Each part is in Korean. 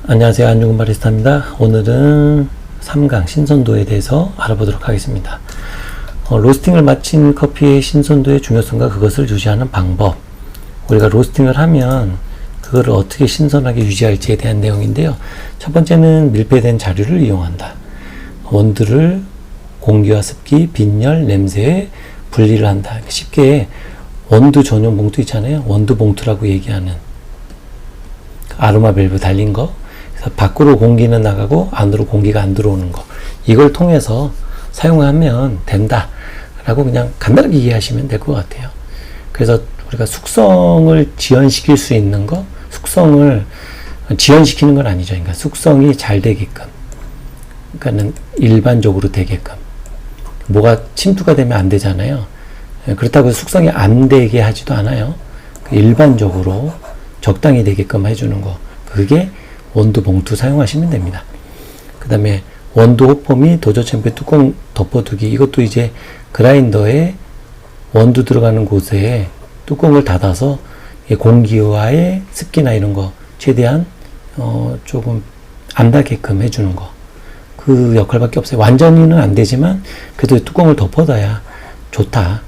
안녕하세요. 안중근 바리스타입니다. 오늘은 3강 신선도에 대해서 알아보도록 하겠습니다. 로스팅을 마친 커피의 신선도의 중요성과 그것을 유지하는 방법, 우리가 로스팅을 하면 그거를 어떻게 신선하게 유지할지에 대한 내용인데요. 첫 번째는 밀폐된 자료를 이용한다. 원두를 공기와 습기, 빈열, 냄새에 분리를 한다. 쉽게 원두 전용 봉투 있잖아요. 원두 봉투라고 얘기하는 아로마 밸브 달린 거. 그래서 밖으로 공기는 나가고 안으로 공기가 안 들어오는 거. 이걸 통해서 사용하면 된다. 라고 그냥 간단하게 이해하시면 될 것 같아요. 그래서 우리가 숙성을 지연시킬 수 있는 거, 숙성을 지연시키는 건 아니죠. 그러니까 숙성이 잘 되게끔. 그러니까는 일반적으로 되게끔. 뭐가 침투가 되면 안 되잖아요. 그렇다고 숙성이 안 되게 하지도 않아요. 일반적으로 적당히 되게끔 해주는 거. 그게 원두 봉투 사용하시면 됩니다. 그 다음에 원두 호포 및 도저 챔프에 뚜껑 덮어두기. 이것도 이제 그라인더에 원두 들어가는 곳에 뚜껑을 닫아서 공기와의 습기나 이런 거 최대한 조금 안 닿게끔 해주는 거. 그 역할밖에 없어요. 완전히는 안 되지만 그래도 뚜껑을 덮어둬야 좋다.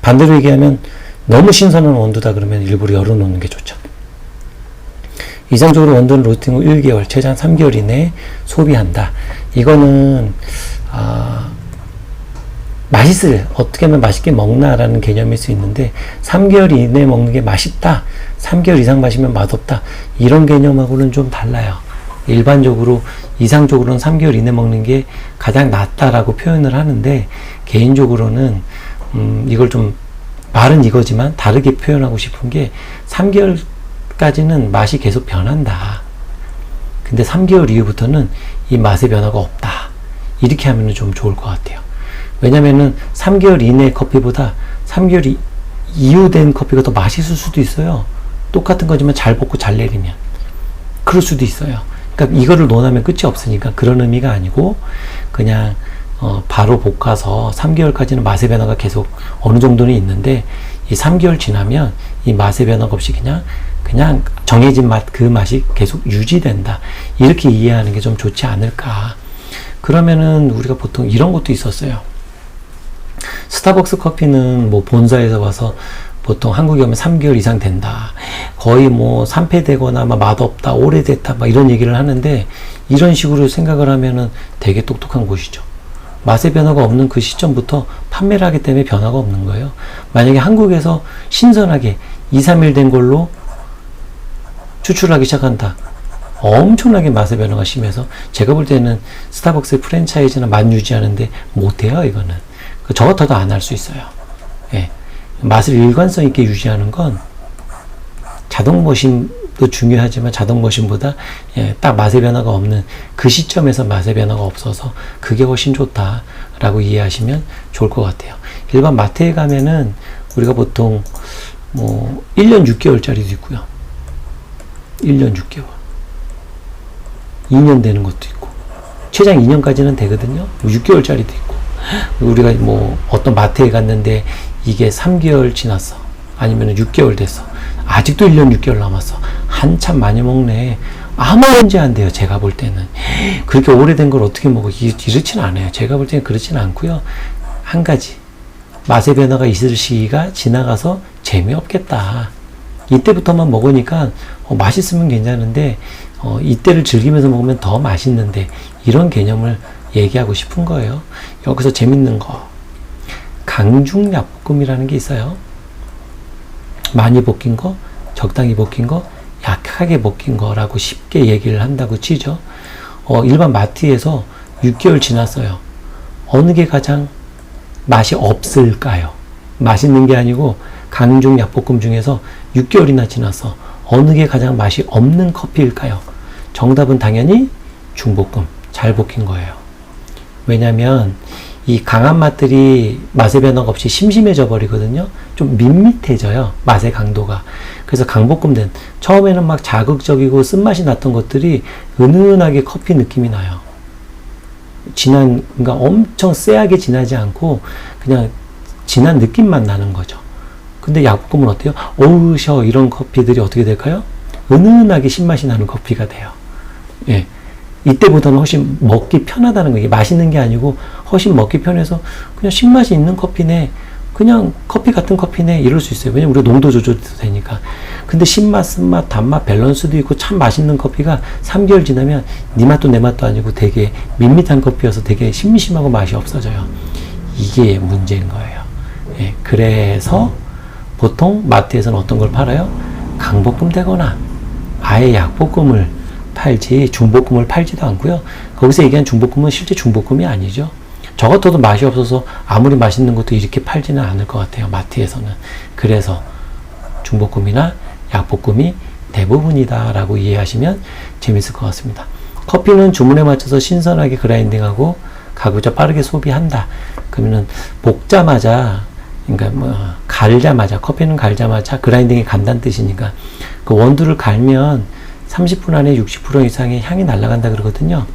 반대로 얘기하면 너무 신선한 원두다 그러면 일부러 열어놓는 게 좋죠. 이상적으로 원두는 로스팅 후 1개월, 최장 3개월 이내에 소비한다. 이거는 어떻게 하면 맛있게 먹나라는 개념일 수 있는데 3개월 이내에 먹는 게 맛있다. 3개월 이상 마시면 맛없다. 이런 개념하고는 좀 달라요. 일반적으로 이상적으로는 3개월 이내 먹는 게 가장 낫다라고 표현을 하는데 개인적으로는 이걸 좀 말은 이거지만 다르게 표현하고 싶은 게 3개월까지는 맛이 계속 변한다. 근데 3개월 이후부터는 이 맛의 변화가 없다. 이렇게 하면 좀 좋을 것 같아요. 왜냐면은 3개월 이내 커피보다 3개월 이후 된 커피가 더 맛있을 수도 있어요. 똑같은 거지만 잘 볶고 잘 내리면. 그럴 수도 있어요. 그러니까 이거를 논하면 끝이 없으니까 그런 의미가 아니고 그냥 바로 볶아서 3개월까지는 맛의 변화가 계속 어느 정도는 있는데 이 3개월 지나면 이 맛의 변화가 없이 그냥 정해진 맛, 그 맛이 계속 유지된다. 이렇게 이해하는 게 좀 좋지 않을까. 그러면은 우리가 보통 이런 것도 있었어요. 스타벅스 커피는 뭐 본사에서 와서 보통 한국에 오면 3개월 이상 된다. 거의 뭐 산패되거나 맛없다, 오래됐다, 이런 얘기를 하는데 이런 식으로 생각을 하면은 되게 똑똑한 곳이죠. 맛의 변화가 없는 그 시점부터 판매를 하기 때문에 변화가 없는 거예요. 만약에 한국에서 신선하게 2, 3일 된 걸로 추출하기 시작한다. 엄청나게 맛의 변화가 심해서 제가 볼 때는 스타벅스의 프랜차이즈나 맛 유지하는데 못해요. 이거는. 저 같아도 안 할 수 있어요. 예. 맛을 일관성 있게 유지하는 건 자동 머신도 중요하지만 자동 머신보다 딱 맛의 변화가 없는 그 시점에서 맛의 변화가 없어서 그게 훨씬 좋다라고 이해하시면 좋을 것 같아요. 일반 마트에 가면은 우리가 보통 뭐 1년 6개월짜리도 있고요. 1년 6개월. 2년 되는 것도 있고. 최장 2년까지는 되거든요. 6개월짜리도 있고. 우리가 뭐 어떤 마트에 갔는데 이게 3개월 지났어. 아니면 6개월 됐어. 아직도 1년 6개월 남았어. 한참 많이 먹네. 아무 문제 안 돼요. 제가 볼 때는. 그렇게 오래된 걸 어떻게 먹어. 이렇지는 않아요. 제가 볼 때는 그렇지는 않고요. 한 가지. 맛의 변화가 있을 시기가 지나가서 재미없겠다. 이때부터만 먹으니까 맛있으면 괜찮은데 이때를 즐기면서 먹으면 더 맛있는데 이런 개념을 얘기하고 싶은 거예요. 여기서 재밌는 거. 강중약볶음이라는 게 있어요. 많이 볶인 거, 적당히 볶인 거, 약하게 볶인 거라고 쉽게 얘기를 한다고 치죠. 일반 마트에서 6개월 지났어요. 어느 게 가장 맛이 없을까요? 맛있는 게 아니고 강중약볶음 중에서 6개월이나 지났어. 어느 게 가장 맛이 없는 커피일까요? 정답은 당연히 중볶음, 잘 볶인 거예요. 왜냐면 이 강한 맛들이 맛의 변화가 없이 심심해져 버리거든요. 좀 밋밋해져요. 맛의 강도가. 그래서 강볶음된 처음에는 막 자극적이고 쓴맛이 났던 것들이 은은하게 커피 느낌이 나요. 그러니까 엄청 쎄하게 진하지 않고 그냥 진한 느낌만 나는 거죠. 근데 약볶음은 어때요? 오으셔 이런 커피들이 어떻게 될까요? 은은하게 신맛이 나는 커피가 돼요. 예. 이때보다는 훨씬 먹기 편하다는 거예요. 이게 맛있는 게 아니고 훨씬 먹기 편해서 그냥 신맛이 있는 커피네. 그냥 커피 같은 커피네. 이럴 수 있어요. 왜냐면 우리가 농도 조절도 되니까. 근데 신맛, 쓴맛, 단맛, 밸런스도 있고 참 맛있는 커피가 3개월 지나면 네 맛도 내 맛도 아니고 되게 밋밋한 커피여서 되게 심심하고 맛이 없어져요. 이게 문제인 거예요. 예. 그래서 보통 마트에서는 어떤 걸 팔아요? 강볶음 되거나 아예 약볶음을 팔지 중볶음을 팔지도 않고요. 거기서 얘기한 중볶음은 실제 중볶음이 아니죠. 저 같아도 맛이 없어서 아무리 맛있는 것도 이렇게 팔지는 않을 것 같아요. 마트에서는. 그래서 중볶음이나 약볶음이 대부분이다 라고 이해하시면 재밌을 것 같습니다. 커피는 주문에 맞춰서 신선하게 그라인딩하고 가급적 빠르게 소비한다. 그러면은 볶자마자, 그러니까 뭐 갈자마자, 커피는 갈자마자 그라인딩이 간다는 뜻이니까 그 원두를 갈면 30분 안에 60% 이상의 향이 날아간다 그러거든요.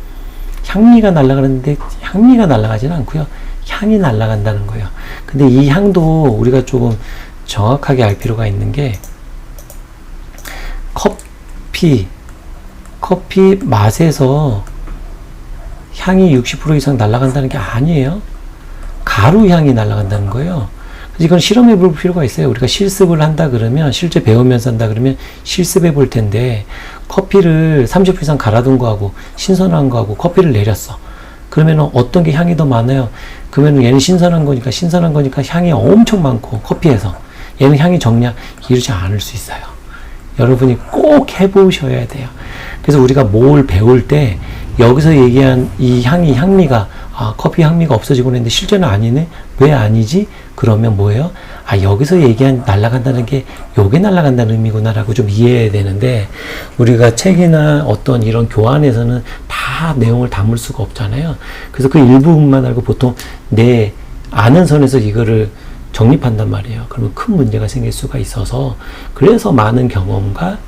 향미가 날아가는데 향미가 날아가지는 않고요. 향이 날아간다는 거예요. 근데 이 향도 우리가 조금 정확하게 알 필요가 있는 게 커피 맛에서 향이 60% 이상 날아간다는 게 아니에요. 가루 향이 날아간다는 거예요. 이건 실험해 볼 필요가 있어요. 우리가 실습을 한다 그러면, 실제 배우면서 한다 그러면 실습해 볼 텐데, 커피를 30분 이상 갈아둔 거하고 신선한 거하고 커피를 내렸어. 그러면 어떤 게 향이 더 많아요? 그러면 얘는 신선한 거니까 향이 엄청 많고, 커피에서. 얘는 향이 적냐? 이러지 않을 수 있어요. 여러분이 꼭 해보셔야 돼요. 그래서 우리가 뭘 배울 때, 여기서 얘기한 이 향미가, 커피 향미가 없어지고 있는데 실제는 아니네? 왜 아니지? 그러면 뭐예요? 여기서 얘기한 날아간다는 게 요게 날아간다는 의미구나라고 좀 이해해야 되는데, 우리가 책이나 어떤 이런 교환에서는 다 내용을 담을 수가 없잖아요. 그래서 그 일부분만 알고 보통 내 아는 선에서 이거를 정립한단 말이에요. 그러면 큰 문제가 생길 수가 있어서, 그래서 많은 경험과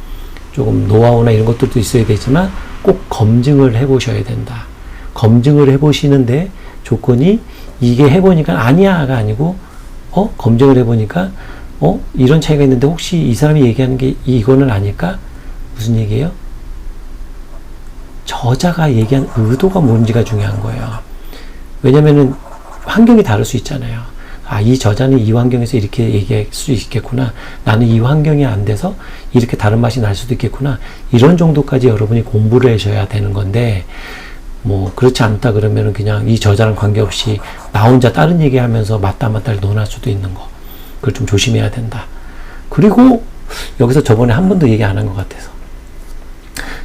조금 노하우나 이런 것들도 있어야 되지만 꼭 검증을 해보셔야 된다. 검증을 해보시는데 조건이 이게 해보니까 아니야가 아니고 검증을 해보니까 이런 차이가 있는데 혹시 이 사람이 얘기하는 게 이거는 아닐까? 무슨 얘기예요? 저자가 얘기한 의도가 뭔지가 중요한 거예요. 왜냐면은 환경이 다를 수 있잖아요. 이 저자는 이 환경에서 이렇게 얘기할 수 있겠구나. 나는 이 환경이 안 돼서 이렇게 다른 맛이 날 수도 있겠구나. 이런 정도까지 여러분이 공부를 하셔야 되는 건데, 뭐 그렇지 않다 그러면은 그냥 이 저자랑 관계없이 나 혼자 다른 얘기하면서 맞다 맞다를 논할 수도 있는 거. 그걸 좀 조심해야 된다. 그리고 여기서 저번에 한 번도 얘기 안 한 것 같아서,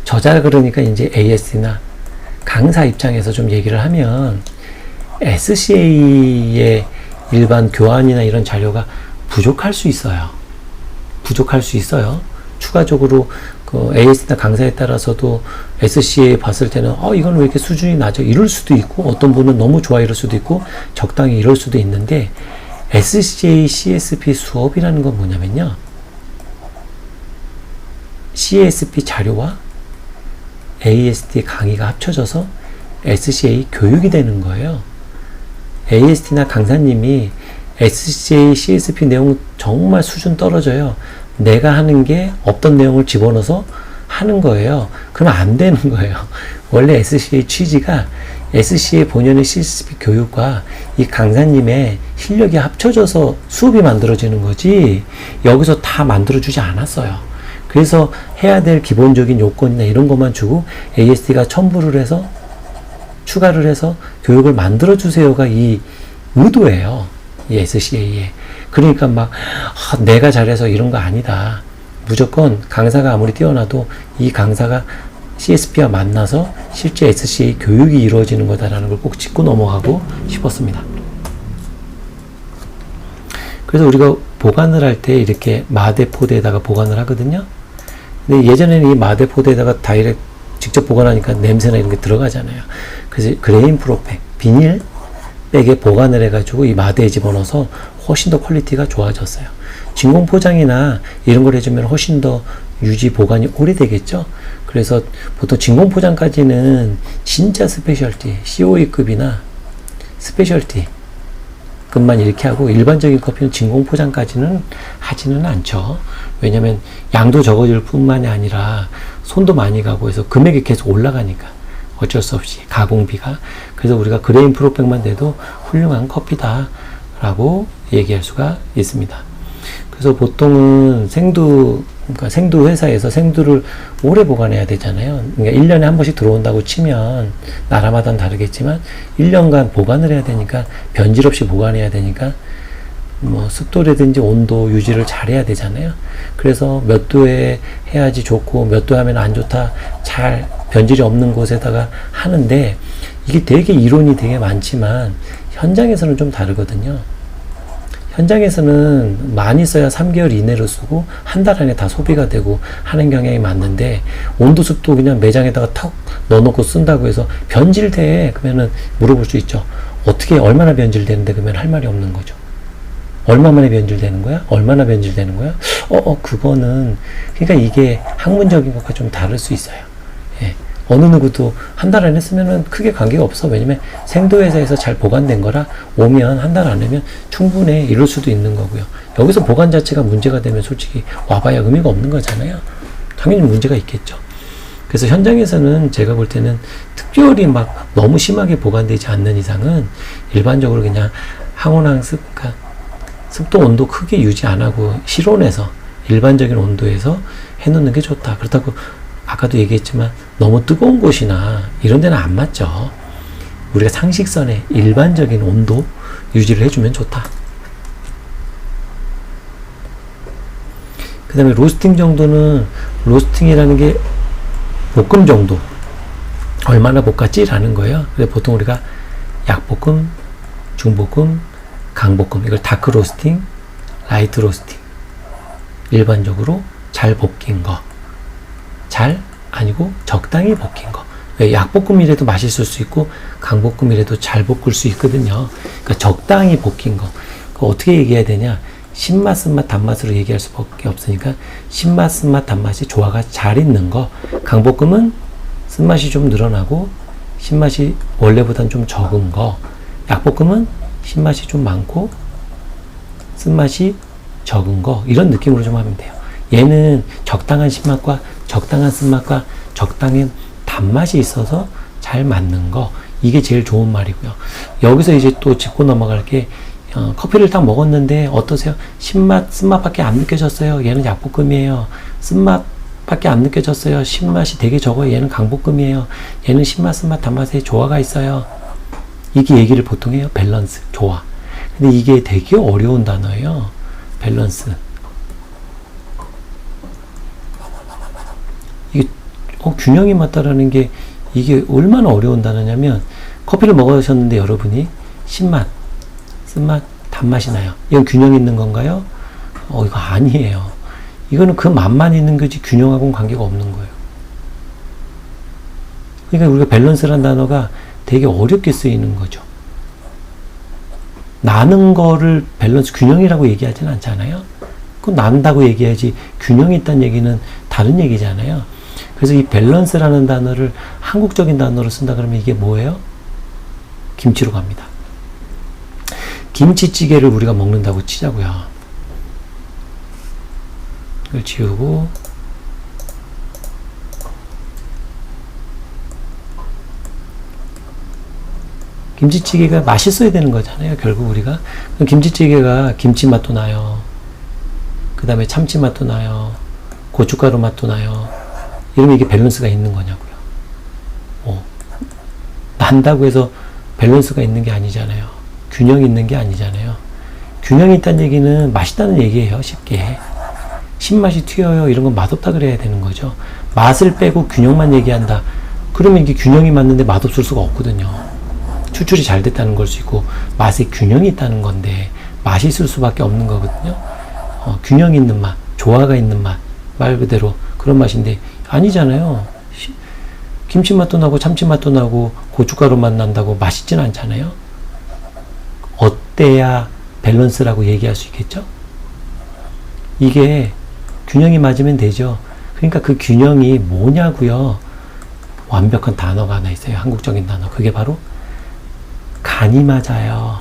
저자 그러니까 이제 AS나 강사 입장에서 좀 얘기를 하면 SCA의 일반 교환이나 이런 자료가 부족할 수 있어요. 추가적으로 그 AS나 강사에 따라서도 SCA 봤을 때는 이건 왜 이렇게 수준이 낮아? 이럴 수도 있고, 어떤 분은 너무 좋아 이럴 수도 있고, 적당히 이럴 수도 있는데, SCA CSP 수업이라는 건 뭐냐면요, CSP 자료와 AST 강의가 합쳐져서 SCA 교육이 되는 거예요. AST나 강사님이 SCA, CSP 내용 정말 수준 떨어져요. 내가 하는 게 없던 내용을 집어넣어서 하는 거예요. 그러면 안 되는 거예요. 원래 SCA 취지가 SCA 본연의 CSP 교육과 이 강사님의 실력이 합쳐져서 수업이 만들어지는 거지, 여기서 다 만들어주지 않았어요. 그래서 해야 될 기본적인 요건이나 이런 것만 주고 AST가 첨부를 해서 추가를 해서 교육을 만들어주세요가 이 의도예요. 이 SCA에. 그러니까 막 내가 잘해서 이런 거 아니다. 무조건 강사가 아무리 뛰어나도 이 강사가 CSP와 만나서 실제 SCA 교육이 이루어지는 거다라는 걸 꼭 짚고 넘어가고 싶었습니다. 그래서 우리가 보관을 할 때 이렇게 마대포대에다가 보관을 하거든요. 근데 예전에는 이 마대포대에다가 다이렉트 직접 보관하니까 냄새나 이런 게 들어가잖아요. 그래서 그레인 프로팩, 비닐 백에 보관을 해가지고 이 마대에 집어넣어서 훨씬 더 퀄리티가 좋아졌어요. 진공 포장이나 이런 걸 해주면 훨씬 더 유지 보관이 오래되겠죠. 그래서 보통 진공 포장까지는 진짜 스페셜티, COE급이나 스페셜티 것만 이렇게 하고 일반적인 커피는 진공 포장까지는 하지는 않죠. 왜냐면 양도 적어질 뿐만이 아니라 손도 많이 가고 해서 금액이 계속 올라가니까 어쩔 수 없이 가공비가. 그래서 우리가 그레인 프로백만 돼도 훌륭한 커피다라고 얘기할 수가 있습니다. 그래서 보통은 그러니까 생두 회사에서 생두를 오래 보관해야 되잖아요. 그러니까 1년에 한 번씩 들어온다고 치면 나라마다는 다르겠지만 1년간 보관을 해야 되니까 변질 없이 보관해야 되니까 뭐 습도라든지 온도 유지를 잘 해야 되잖아요. 그래서 몇 도에 해야지 좋고 몇 도에 하면 안 좋다, 잘 변질이 없는 곳에다가 하는데 이게 되게 이론이 되게 많지만 현장에서는 좀 다르거든요. 현장에서는 많이 써야 3개월 이내로 쓰고 한 달 안에 다 소비가 되고 하는 경향이 많는데 온도 습도 그냥 매장에다가 턱 넣어놓고 쓴다고 해서 변질돼 그러면은 물어볼 수 있죠. 어떻게 얼마나 변질되는데 그러면 할 말이 없는 거죠. 얼마 만에 변질되는 거야? 얼마나 변질되는 거야? 그거는 그러니까 이게 학문적인 것과 좀 다를 수 있어요. 예. 어느 누구도 한 달 안에 쓰면은 크게 관계가 없어. 왜냐면 생도회사에서 잘 보관된 거라 오면 한 달 안에면 충분해 이럴 수도 있는 거고요. 여기서 보관 자체가 문제가 되면 솔직히 와봐야 의미가 없는 거잖아요. 당연히 문제가 있겠죠. 그래서 현장에서는 제가 볼 때는 특별히 막 너무 심하게 보관되지 않는 이상은 일반적으로 그냥 항온항습, 그러니까 습도 온도 크게 유지 안 하고 실온에서 일반적인 온도에서 해놓는 게 좋다. 그렇다고 아까도 얘기했지만 너무 뜨거운 곳이나 이런 데는 안 맞죠. 우리가 상식선에 일반적인 온도 유지를 해주면 좋다. 그 다음에 로스팅 정도는 로스팅이라는 게 볶음 정도 얼마나 볶았지라는 거예요. 그래서 보통 우리가 약볶음, 중볶음, 강볶음 이걸 다크 로스팅, 라이트 로스팅 일반적으로 잘 볶인 거 잘 아니고 적당히 볶인 거. 왜 약볶음이라도 맛있을 수 있고 강볶음이라도 잘 볶을 수 있거든요. 그러니까 적당히 볶인 거. 어떻게 얘기해야 되냐? 신맛, 쓴맛, 단맛으로 얘기할 수밖에 없으니까 신맛, 쓴맛, 단맛이 조화가 잘 있는 거. 강볶음은 쓴맛이 좀 늘어나고 신맛이 원래보다는 좀 적은 거. 약볶음은 신맛이 좀 많고 쓴맛이 적은 거. 이런 느낌으로 좀 하면 돼요. 얘는 적당한 신맛과 적당한 쓴맛과 적당한 단맛이 있어서 잘 맞는 거. 이게 제일 좋은 말이고요. 여기서 이제 또 짚고 넘어갈 게 커피를 딱 먹었는데 어떠세요? 신맛, 쓴맛밖에 안 느껴졌어요. 얘는 약볶음이에요. 쓴맛밖에 안 느껴졌어요. 신맛이 되게 적어요. 얘는 강볶음이에요. 얘는 신맛, 쓴맛, 단맛에 조화가 있어요. 이게 얘기를 보통 해요. 밸런스, 조화. 근데 이게 되게 어려운 단어예요. 밸런스. 이게 균형이 맞다라는 게 이게 얼마나 어려운 단어냐면 커피를 먹으셨는데 여러분이 신맛, 쓴맛, 단맛이 나요. 이건 균형 있는 건가요? 이거 아니에요. 이거는 그 맛만 있는 거지 균형하고는 관계가 없는 거예요. 그러니까 우리가 밸런스라는 단어가 되게 어렵게 쓰이는 거죠. 나는 거를 밸런스, 균형이라고 얘기하지는 않잖아요. 그건 난다고 얘기하지 균형이 있다는 얘기는 다른 얘기잖아요. 그래서 이 밸런스라는 단어를 한국적인 단어로 쓴다 그러면 이게 뭐예요? 김치로 갑니다. 김치찌개를 우리가 먹는다고 치자고요. 이걸 지우고 김치찌개가 맛있어야 되는 거잖아요. 결국 우리가 김치찌개가 김치 맛도 나요. 그 다음에 참치 맛도 나요. 고춧가루 맛도 나요. 이러면 이게 밸런스가 있는 거냐고요. 난다고 해서 밸런스가 있는 게 아니잖아요. 균형이 있는 게 아니잖아요. 균형이 있다는 얘기는 맛있다는 얘기예요. 쉽게. 신맛이 튀어요. 이런 건 맛없다 그래야 되는 거죠. 맛을 빼고 균형만 얘기한다. 그러면 이게 균형이 맞는데 맛없을 수가 없거든요. 추출이 잘 됐다는 걸 수 있고 맛에 균형이 있다는 건데 맛이 있을 수밖에 없는 거거든요. 균형 있는 맛, 조화가 있는 맛, 말 그대로 그런 맛인데 아니잖아요. 김치 맛도 나고 참치 맛도 나고 고춧가루 맛 난다고 맛있진 않잖아요. 어때야 밸런스라고 얘기할 수 있겠죠? 이게 균형이 맞으면 되죠. 그러니까 그 균형이 뭐냐고요. 완벽한 단어가 하나 있어요. 한국적인 단어. 그게 바로 간이 맞아요.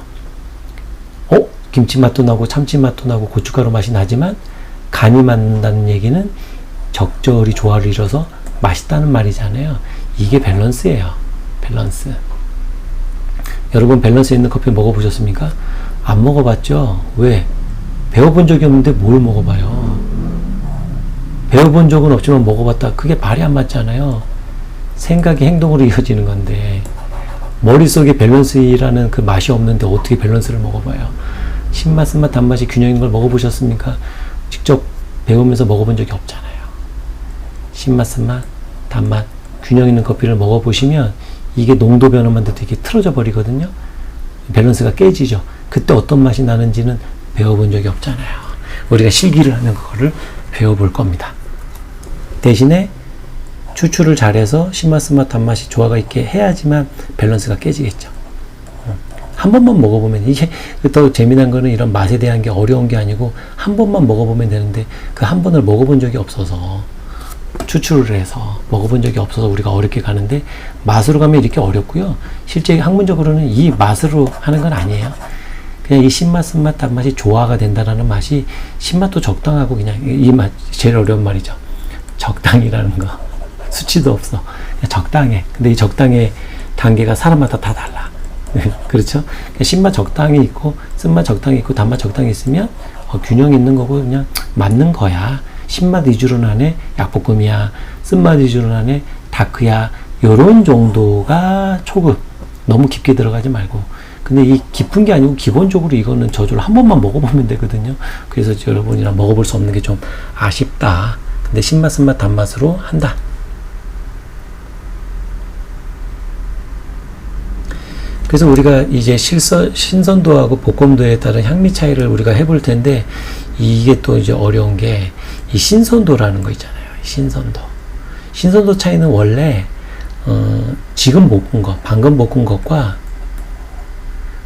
김치 맛도 나고 참치 맛도 나고 고춧가루 맛이 나지만 간이 맞는다는 얘기는 적절히 조화를 이뤄서 맛있다는 말이잖아요. 이게 밸런스예요. 밸런스. 여러분 밸런스 있는 커피 먹어보셨습니까? 안 먹어봤죠? 왜? 배워본 적이 없는데 뭘 먹어봐요. 배워본 적은 없지만 먹어봤다. 그게 말이 안 맞잖아요. 생각이 행동으로 이어지는 건데 머릿속에 밸런스라는 그 맛이 없는데 어떻게 밸런스를 먹어봐요. 신맛, 쓴맛, 단맛이 균형 있는 걸 먹어보셨습니까? 직접 배우면서 먹어본 적이 없잖아요. 신맛, 쓴맛, 단맛, 균형 있는 커피를 먹어보시면 이게 농도 변화만 돼도 이게 틀어져 버리거든요. 밸런스가 깨지죠. 그때 어떤 맛이 나는지는 배워본 적이 없잖아요. 우리가 실기를 하면 그거를 배워볼 겁니다. 대신에 추출을 잘해서 신맛, 쓴맛, 단맛이 조화가 있게 해야지만 밸런스가 깨지겠죠. 한 번만 먹어보면, 이게 더 재미난 거는 이런 맛에 대한 게 어려운 게 아니고 한 번만 먹어보면 되는데 그 한 번을 먹어본 적이 없어서 추출을 해서 먹어본 적이 없어서 우리가 어렵게 가는데 맛으로 가면 이렇게 어렵고요. 실제 학문적으로는 이 맛으로 하는 건 아니에요. 그냥 이 신맛, 쓴맛, 단맛이 조화가 된다라는 맛이 신맛도 적당하고 그냥 이 맛, 제일 어려운 말이죠. 적당이라는 거. 수치도 없어. 그냥 적당해. 근데 이 적당의 단계가 사람마다 다 달라. 그렇죠? 신맛 적당히 있고 쓴맛 적당히 있고 단맛 적당히 있으면 균형 있는 거고 그냥 맞는 거야. 신맛 위주로는 하네 약볶음이야. 쓴맛 위주로는 하네 다크야. 요런 정도가 초급. 너무 깊게 들어가지 말고. 근데 이 깊은 게 아니고 기본적으로 이거는 저절로 한 번만 먹어보면 되거든요. 그래서 여러분이랑 먹어볼 수 없는 게 좀 아쉽다. 근데 신맛, 쓴맛, 단맛으로 한다. 그래서 우리가 이제 신선도하고 볶음도에 따른 향미 차이를 우리가 해볼 텐데 이게 또 이제 어려운 게 이 신선도라는 거 있잖아요. 신선도. 신선도 차이는 원래 지금 볶은 것, 방금 볶은 것과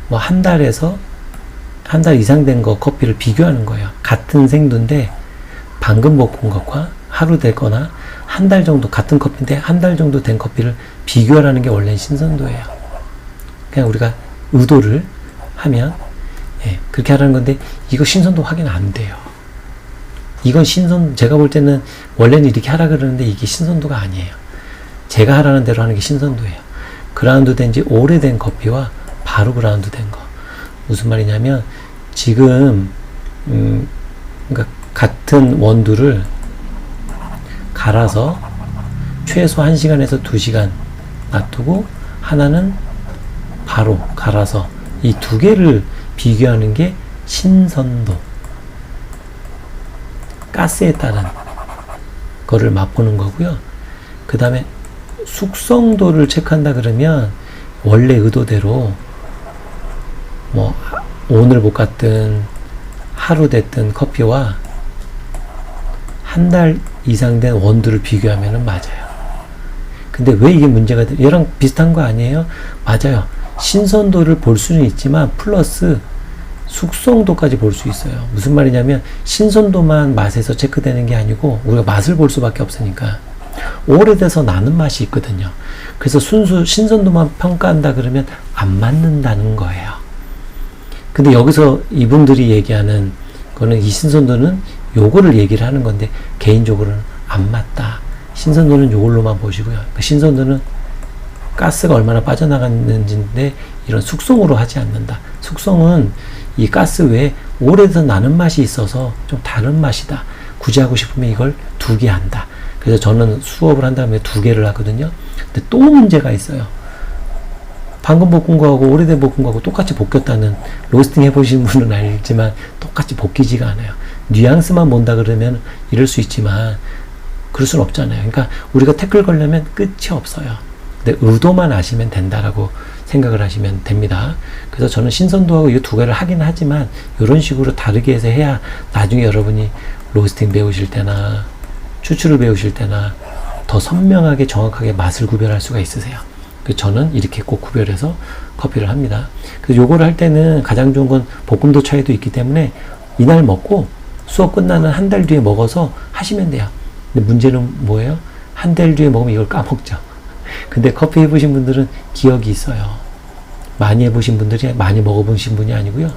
뭐 한 달에서 한 달 이상 된 거 커피를 비교하는 거예요. 같은 생두인데 방금 볶은 것과 하루 됐거나 한 달 정도 같은 커피인데 한 달 정도 된 커피를 비교하라는 게 원래 신선도예요. 그냥 우리가 의도를 하면 그렇게 하라는 건데 이거 신선도 확인 안 돼요. 이건 제가 볼 때는 원래는 이렇게 하라 그러는데 이게 신선도가 아니에요. 제가 하라는 대로 하는 게 신선도예요. 그라운드 된 지 오래된 커피와 바로 그라운드 된 거. 무슨 말이냐면 지금 그러니까 같은 원두를 갈아서 최소 1시간에서 2시간 놔두고 하나는 바로 갈아서 이 두 개를 비교하는 게 신선도. 가스에 따른 거를 맛보는 거고요. 그 다음에 숙성도를 체크한다 그러면 원래 의도대로 뭐 오늘 볶았든 하루 됐든 커피와 한 달 이상 된 원두를 비교하면 맞아요. 근데 왜 이게 문제가 돼? 얘랑 비슷한 거 아니에요? 맞아요. 신선도를 볼 수는 있지만 플러스 숙성도까지 볼 수 있어요. 무슨 말이냐면 신선도만 맛에서 체크되는 게 아니고 우리가 맛을 볼 수밖에 없으니까 오래돼서 나는 맛이 있거든요. 그래서 순수 신선도만 평가한다 그러면 안 맞는다는 거예요. 근데 여기서 이분들이 얘기하는 거는 이 신선도는 요거를 얘기를 하는 건데 개인적으로는 안 맞다. 신선도는 요걸로만 보시고요. 그 신선도는 가스가 얼마나 빠져나갔는지인데 이런 숙성으로 하지 않는다. 숙성은 이 가스 외에 오래돼서 나는 맛이 있어서 좀 다른 맛이다. 굳이 하고 싶으면 이걸 2개 한다. 그래서 저는 수업을 한 다음에 2개를 하거든요. 근데 또 문제가 있어요. 방금 볶은 거하고 오래된 볶은 거하고 똑같이 볶였다는 로스팅 해보신 분은 알지만 똑같이 볶이지가 않아요. 뉘앙스만 본다 그러면 이럴 수 있지만 그럴 수는 없잖아요. 그러니까 우리가 태클 걸려면 끝이 없어요. 근데 의도만 아시면 된다라고 생각을 하시면 됩니다. 그래서 저는 신선도하고 이 2개를 하긴 하지만 이런 식으로 다르게 해서 해야 나중에 여러분이 로스팅 배우실 때나 추출을 배우실 때나 더 선명하게 정확하게 맛을 구별할 수가 있으세요. 그래서 저는 이렇게 꼭 구별해서 커피를 합니다. 그래서 요거를 할 때는 가장 좋은 건 볶음도 차이도 있기 때문에 이날 먹고 수업 끝나는 한 달 뒤에 먹어서 하시면 돼요. 근데 문제는 뭐예요? 한 달 뒤에 먹으면 이걸 까먹죠. 근데 커피 해보신 분들은 기억이 있어요. 많이 해보신 분들이 많이 먹어보신 분이 아니고요.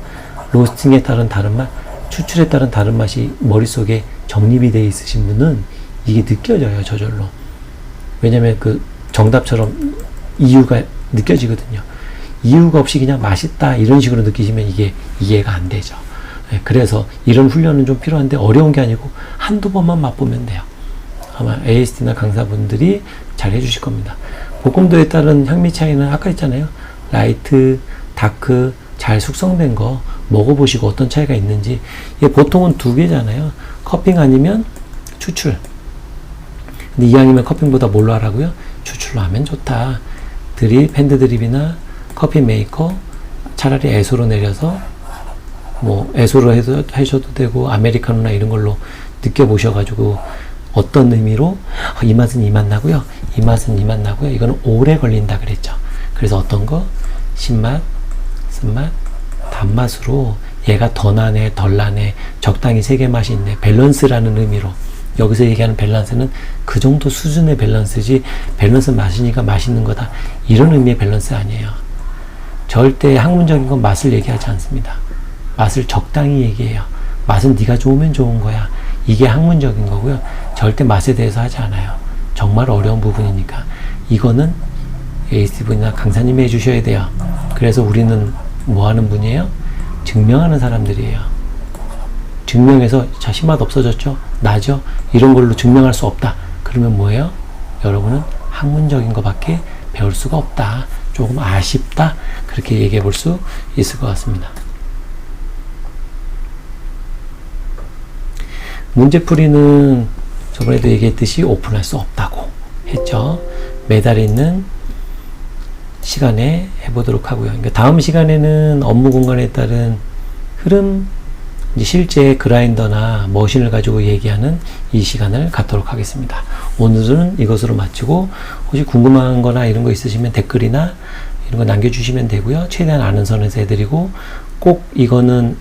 로스팅에 따른 다른 맛, 추출에 따른 다른 맛이 머릿속에 정립이 되어 있으신 분은 이게 느껴져요, 저절로. 왜냐면 그 정답처럼 이유가 느껴지거든요. 이유가 없이 그냥 맛있다 이런 식으로 느끼시면 이게 이해가 안 되죠. 그래서 이런 훈련은 좀 필요한데 어려운 게 아니고 한두 번만 맛보면 돼요. 아마 ASD나 강사분들이 잘 해주실 겁니다. 볶음도에 따른 향미 차이는 아까 했잖아요. 라이트, 다크, 잘 숙성된 거 먹어보시고 어떤 차이가 있는지. 이게 보통은 두 개잖아요. 커핑 아니면 추출. 근데 이왕이면 커핑보다 뭘로 하라고요? 추출로 하면 좋다. 드립, 핸드 드립이나 커피 메이커, 차라리 애소로 내려서 뭐 애소로 해도 하셔도 되고 아메리카노나 이런 걸로 느껴보셔가지고 어떤 의미로 이 맛은 이 맛 나고요, 이 맛은 이 맛 나고요. 이거는 오래 걸린다 그랬죠. 그래서 어떤 거 신맛, 쓴맛, 단맛으로 얘가 더 나네, 덜 나네, 적당히 세 개 맛이 있네, 밸런스라는 의미로. 여기서 얘기하는 밸런스는 그 정도 수준의 밸런스지 밸런스 맛이니까 맛있는 거다 이런 의미의 밸런스 아니에요. 절대 학문적인 건 맛을 얘기하지 않습니다. 맛을 적당히 얘기해요. 맛은 네가 좋으면 좋은 거야. 이게 학문적인 거고요. 절대 맛에 대해서 하지 않아요. 정말 어려운 부분이니까. 이거는 AS분이나 강사님이 해주셔야 돼요. 그래서 우리는 뭐 하는 분이에요? 증명하는 사람들이에요. 증명해서 자, 신맛 없어졌죠? 나죠? 이런 걸로 증명할 수 없다. 그러면 뭐예요? 여러분은 학문적인 것밖에 배울 수가 없다. 조금 아쉽다. 그렇게 얘기해 볼 수 있을 것 같습니다. 문제풀이는 저번에도 얘기했듯이 오픈할 수 없다고 했죠. 매달 있는 시간에 해보도록 하고요. 그러니까 다음 시간에는 업무 공간에 따른 흐름, 이제 실제 그라인더나 머신을 가지고 얘기하는 이 시간을 갖도록 하겠습니다. 오늘은 이것으로 마치고 혹시 궁금한 거나 이런 거 있으시면 댓글이나 이런 거 남겨주시면 되고요. 최대한 아는 선에서 해드리고 꼭 이거는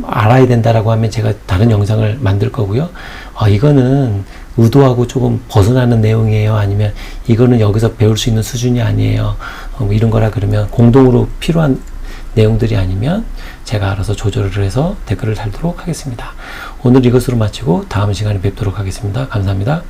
알아야 된다라고 하면 제가 다른 영상을 만들 거고요. 이거는 의도하고 조금 벗어나는 내용이에요. 아니면 이거는 여기서 배울 수 있는 수준이 아니에요. 뭐 이런 거라 그러면 공동으로 필요한 내용들이 아니면 제가 알아서 조절을 해서 댓글을 달도록 하겠습니다. 오늘 이것으로 마치고 다음 시간에 뵙도록 하겠습니다. 감사합니다.